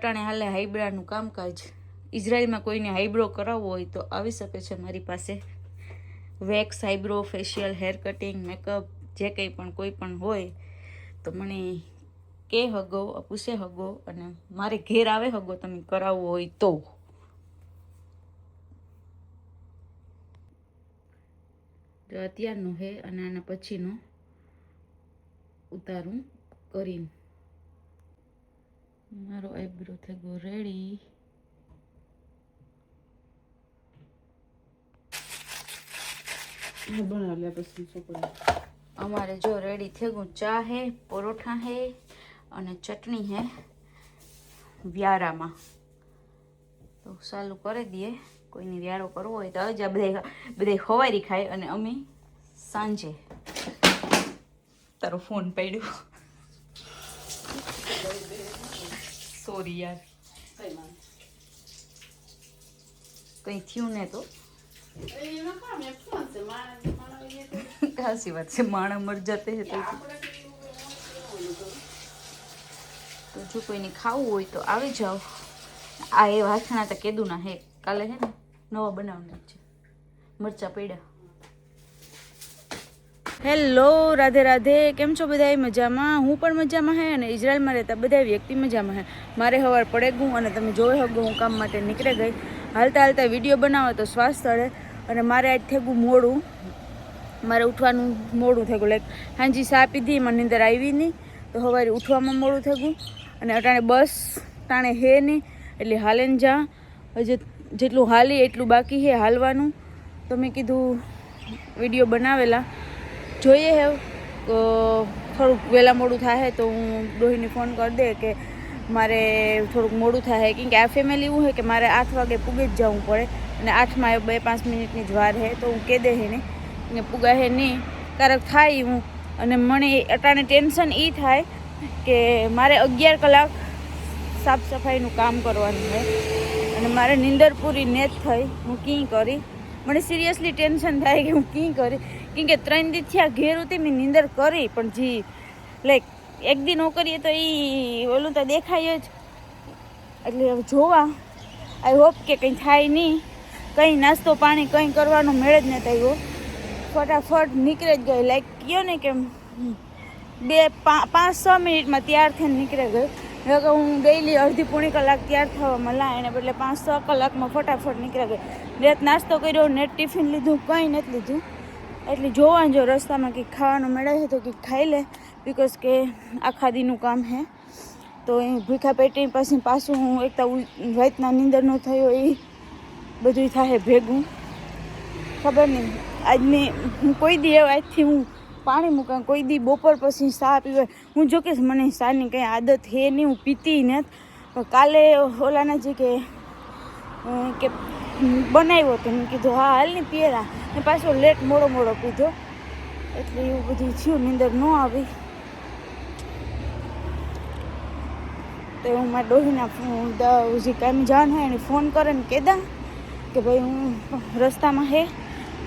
અટાણે હાલે હાઈબ્રાનું કામકાજ. ઇઝરાયલમાં કોઈને હાઈબ્રો કરાવવો હોય તો આવી શકે છે મારી પાસે. Wax, eyebrow, facial, hair cutting, makeup જે કંઈ પણ કોઈ પણ હોય તો મને કે હગો, પૂછે હગો અને મારે ઘેર આવે હગો તમે કરાવવો હોય તો. જો અત્યારનો હે અને આના પછીનો ઉતારું કરીને. મારો આઈબ્રો થઈ ગયો રેડી. અમારે જો રેડી થઈ ગયું. ચા હે, પરોઠા હે અને ચટણી હે વ્યારામાં. તો ચાલુ કરી દઈએ. કોઈને વ્યારો કરવો હોય તો હવે જ બધા ખવારી ખાય અને અમે સાંજે. તારો ફોન પડ્યો, સોરી યાર, કઈ થયું ને તો હાસી વાત છે, માણા મર જતે હે તો જો કોઈને ખાવું હોય તો આવી જાઓ. આ એ વાસણા તો કેદું ના હે, કાલે હે ને નવા બનાવના છે મરચા પડ્યા. હેલો, રાધે રાધે. કેમ છો બધા? મજામાં? હું પણ મજામાં હે અને ઇઝરાયલમાં રહેતા બધા વ્યક્તિ મજામાં હે. મારે સવાર પડે ગયું અને તમે જોઈ શકો હું કામ માટે નીકળી ગઈ. હાલતા હાલતા વિડીયો બનાવો તો શ્વાસ ચડે અને મારે આજ થઈ ગયું મોડું. મારે ઉઠવાનું મોડું થઈ ગયું. લાઈક હાંજી ચા પીધી, મને નીંદર આવી નહીં તો સવારે ઉઠવામાં મોડું થઈ ગયું. અને અટાણે બસ ટાણે હે નહીં એટલે હાલે ને જા. હજી જેટલું હાલી એટલું બાકી છે હાલવાનું. તો મેં કીધું વિડીયો બનાવેલા જોઈએ હે. થોડુંક વહેલા મોડું થાય તો હું ડોહીને ફોન કરી દે કે મારે થોડુંક મોડું થાય, કેમ કે આ ફેમિલી એવું છે કે મારે 8 વાગે પૂગે જ જવું પડે અને 8માં 2-5 મિનિટની જ વાર છે. તો હું કહી દે હે ને પૂગા હે નહીં ક્યારેક થાય હું. અને મને અટાણે ટેન્શન એ થાય કે મારે 11 કલાક સાફ સફાઈનું કામ કરવાનું છે અને મારે નીંદર પૂરી ને જ થઈ હું ક્યાં કરી. મને સિરિયસલી ટેન્શન થાય કે હું ક્યાં કરી, કેમ કે 3 દી થયા ઘેર હતી મેં નીંદર કરી પણ જી લાઈક એક દી ન કરીએ તો એ ઓલું તો દેખાય જ. એટલે હવે જોવા, આઈ હોપ કે કંઈ થાય નહીં. કંઈ નાસ્તો પાણી કંઈ કરવાનો મેળ જ નથી આવ્યો. ફટાફટ નીકળે જ ગઈ. લાઈક કહો ને કે 5-6 મિનિટમાં તૈયાર થઈને નીકળે ગઈ. હવે હું ડેઈલી અડધી પોણી કલાક તૈયાર થવામાં લા એને બદલે 5-6 કલાકમાં ફટાફટ નીકળે ગઈ. નેટ નાસ્તો કર્યો, નેટ ટિફિન લીધું, કંઈ નથી લીધું. એટલે જોવા જો રસ્તામાં કંઈક ખાવાનું મળે છે તો કંઈક ખાઈ લે, બિકોઝ કે આખા દીનું કામ છે. તો એ ભૂખા પેટી પછી પાછું હું એકતા રાતના નીંદર ન થયો એ બધું થાય ભેગું. ખબર નહીં આજની હું કોઈ દી આજથી હું પાણી મૂકા, કોઈ દી બપોર પછી ચા પીવાય. હું જો કે મને ચાની કંઈ આદત છે નહીં, હું પીતી નથી. પણ કાલે ઓલાના જે કે બનાવ્યો તો મેં કીધું હા હાલ ને પીએરા ને પાછો લેટ મોડો પીધો એટલે એવું બધું થયું, નીંદર ન આવી. તો હું મારા ડોહીના જે કામ જાણ હોય એને ફોન કરે ને કહેતા કે ભાઈ હું રસ્તામાં હે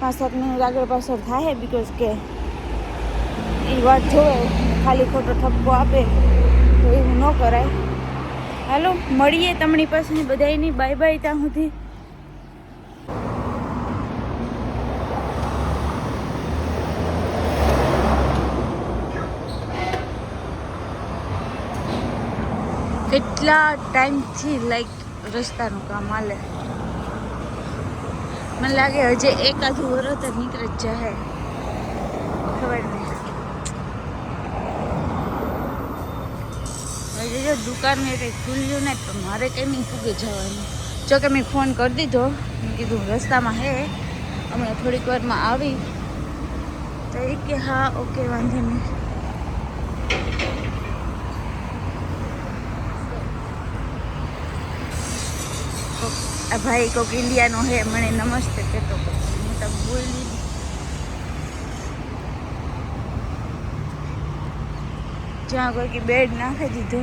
5-7 મિનિટ આગળ પાછળ થાય, બિકોઝ કે એ વાત જોવે ખાલી ખોટો ઠપકો આપે તો એવું ન કરાય. હાલો મળીએ તમારી પાસે બધાની. બાય બાય ત્યાં સુધી. કેટલા ટાઈમથી લાઈક રસ્તાનું કામ હાલે. મને લાગે હજી એકાદું વરસ જ નીકળે જ જાય, ખબર નહીં. હજી જો દુકાનને કંઈ ખુલ્યું ને તો મારે કંઈ નહીં પૂગે જવાનું. જો કે મેં ફોન કરી દીધો, મેં કીધું રસ્તામાં હે હમણાં થોડીક વારમાં આવી. તો એ કે હા ઓકે વાંધો નહીં. આ ભાઈ કોક ઇન્ડિયાનો હે, મને નમસ્તે કહેતો હું તો બોલી. જ્યાં કોઈ બેડ નાખી દીધો.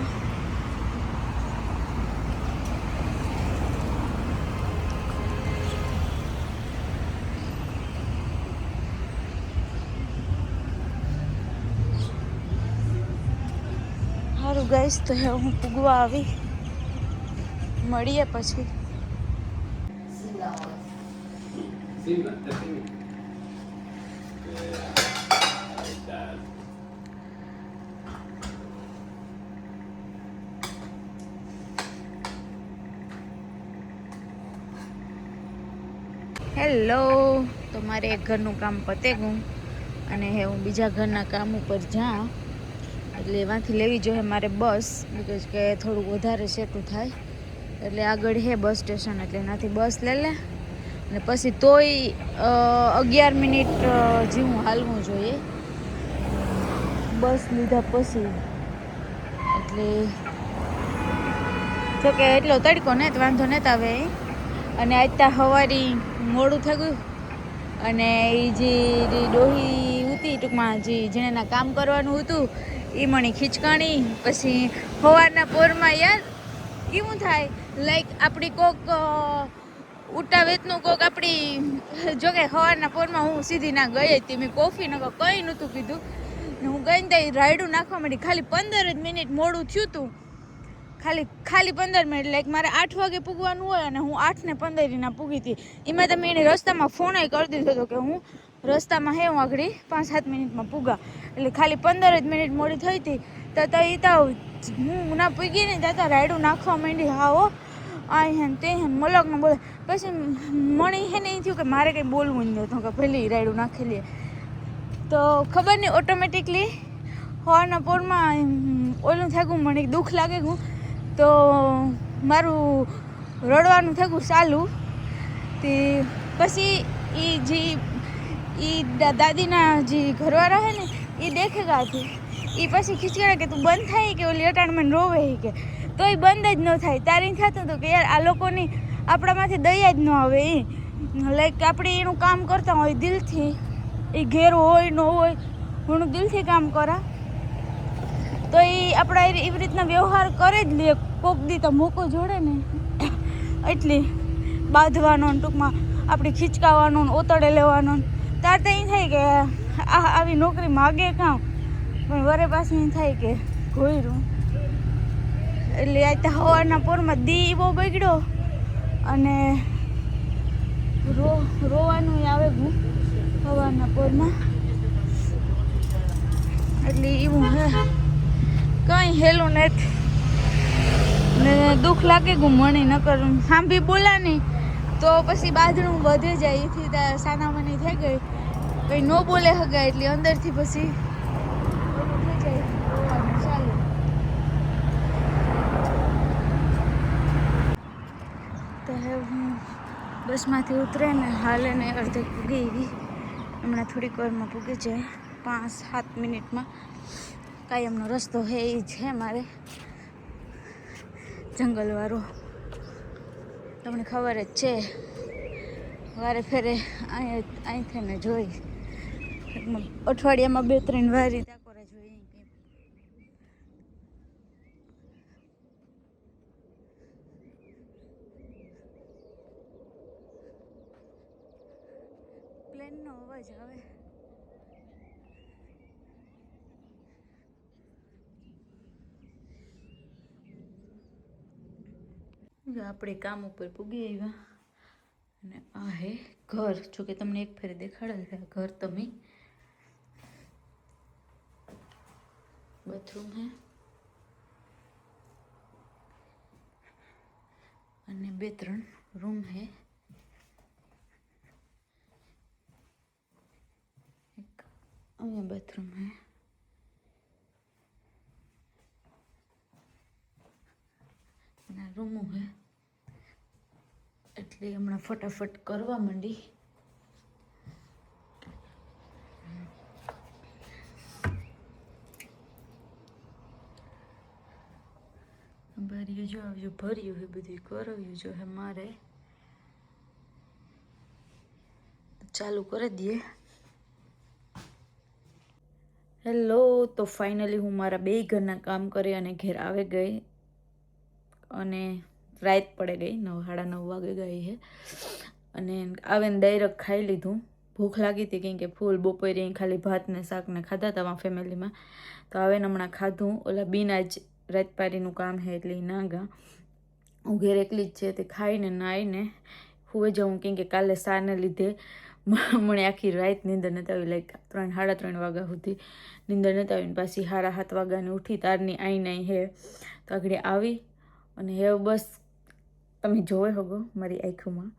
સારું ગાઈસ, તો હવે હું પૂગવા આવી. મળીએ પછી. હેલો, તો મારે એક ઘરનું કામ પતે ગયું અને હું બીજા ઘરના કામ ઉપર જાઉં એટલે એમાંથી લેવી જોઈએ મારે બસ, બીકોઝ કે થોડુંક વધારે સેટું થાય. એટલે આગળ હે બસ સ્ટેશન, એટલે એનાથી બસ લઈ લે અને પછી તોય 11 મિનિટ જેવું હાલવું જોઈએ બસ લીધા પછી. એટલે જોકે એટલો તડકો ને વાંધો નહોતા આવે. અને આજ ત્યાં સવારી મોડું થઈ ગયું અને એ જે ડોહી હતી ટૂંકમાં જેને કામ કરવાનું હતું એ મને ખીચકાણી. પછી સવારના પોરમાં યાર એવું થાય લાઈક આપણી કોક ઉટા વેતનું કોક આપણી જોકે સવારના પોરમાં હું સીધી ના ગઈ હતી. મેં કોફી ન કંઈ નહોતું પીધું ને હું ગઈ ને ત્યાં રાયડું નાખવા માંડી. ખાલી 15 જ મિનિટ મોડું થયું હતું, ખાલી 15 મિનિટ. લાઈક મારે 8 વાગે પૂગવાનું હોય અને હું 8:15 પૂગી હતી. એમાં તમે એને રસ્તામાં ફોન કરી દીધો હતો કે હું રસ્તામાં હે, હું આગળ 5-7 મિનિટમાં પૂગા. એટલે ખાલી 15 જ મિનિટ મોડી થઈ હતી. તો હું ના પૂગી ને ત્યાં રાયડું નાખવા માંડી. હા હો, આ હેન તે હેન મલક ને બોલે. પછી મને હે ને એ થયું કે મારે કંઈ બોલવું જ નહોતું કે પહેલી રાયડું નાખેલી. તો ખબર નહીં ઓટોમેટિકલી હવાના પોરમાં ઓલું થઈ ગયું, મને દુઃખ લાગે ગયું. તો મારું રડવાનું થઈ ગયું ચાલુ. તે પછી એ દાદીના જે ઘરવાળા હે ને એ દેખે ગયા હતી. એ પછી ખીચકાડે કે તું બંધ થાય કે ઓલી અટાણમાં રોવે કે, તો એ બંધ જ ન થાય. તારી થતું હતું કે યાર આ લોકોની આપણામાંથી દયા જ ન આવે. એ લાઈક આપણે એનું કામ કરતા હોય દિલથી, એ ઘેર હોય ન હોય હું દિલથી કામ કરા તો એ આપણા એવી રીતના વ્યવહાર કરે જ લે. કોક દી તો મોકો જોડે ને એટલે બાંધવાનો ટૂંકમાં આપણે ખીચકાવાનો ઓતડે લેવાનો. તાર તો એ થાય કે આવી નોકરી માગે કામ, પણ વરે પાછું એમ થાય કે ઘોયરું. એટલે આજ તો સવારના પોરમાં દી બહુ બગડ્યો અને રોવાનું આવે ગયું સવારના પોરમાં. એટલે એવું હે, કંઈ હેલું નથી ને દુઃખ લાગે ગયું મને. ન કરું સાંભી બોલા નહીં તો પછી બાંધણું વધે જાય. એથી સાનામાની થઈ ગઈ, કંઈ ન બોલે હગાય એટલે અંદરથી પછી થઈ જાય રોવાનું ચાલુ. તો હવે હું બસમાંથી ઉતરે ને હાલે ને અડધે પૂગી ગઈ. હમણાં થોડીક વારમાં પૂગી જાય, 5-7 મિનિટમાં. કાયમનો રસ્તો હે એ છે મારે જંગલવાળો, તમને ખબર જ છે. વારે ફેરે અહીંથી ને જોઈ અઠવાડિયામાં 2-3 વારી તાકોરા જોઈ. પ્લેનનો અવાજ આવે. આપણે કામ ઉપર પૂગી આવ્યા અને આ હે ઘર. જોકે તમને એક ફેરે દેખાડેલ છે ઘર. તમે બાથરૂમ હે અને 2-3 રૂમ હે. એક અહીંયા બાથરૂમ હે અને રૂમો હે. એટલે હમણાં ફટાફટ કરવા માંડી. બારીઓ જો આવ્યું ભર્યું હે, બધું કરાવ્યું જો હે મારે. ચાલુ કરી દઈએ. હેલો, તો ફાઇનલી હું મારા 2 ઘરના કામ કરી અને ઘેર આવી ગઈ અને રાત પડે ગઈ, 9-9:30 વાગે ગઈ હે. અને આવીને ડાયરેક્ટ ખાઈ લીધું. ભૂખ લાગી હતી કેમ કે ફૂલ બપોરે ખાલી ભાત ને શાક ને ખાધા હતા અમારા ફેમિલીમાં. તો આવીને હમણાં ખાધું. ઓલા બીના જ રાત પારીનું કામ હે એટલે એ ના ગા. હું ઘેર એકલી જ છે તે ખાઈને નાહીને હુએ જાઉં કેમ કે કાલે સાને લીધે મને આખી રાત નીંદર નથી આવી, લાઈક 3-3:30 વાગ્યા સુધી નીંદર નથી આવી. પાછી 7:30 વાગ્યાની ઉઠી તારની આઈ હે તો આગળ આવી અને હે બસ તમે જોવે હોગો મારી આંખોમાં.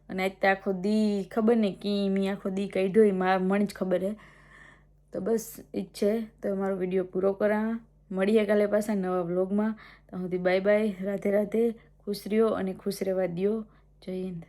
અને આજ તો આખો દી ખબર નહીં કે મેં આખો દી કાઢ્યો મારા મન જ ખબર હે. તો બસ એ જ છે. તો મારો વિડીયો પૂરો કરા, મળીએ કાલે પાછા નવા વ્લોગમાં. તો સુધી બાય બાય, રાધે રાધે, ખુશ રહ્યો અને ખુશ રહેવા દ્યો. જય હિન્દ.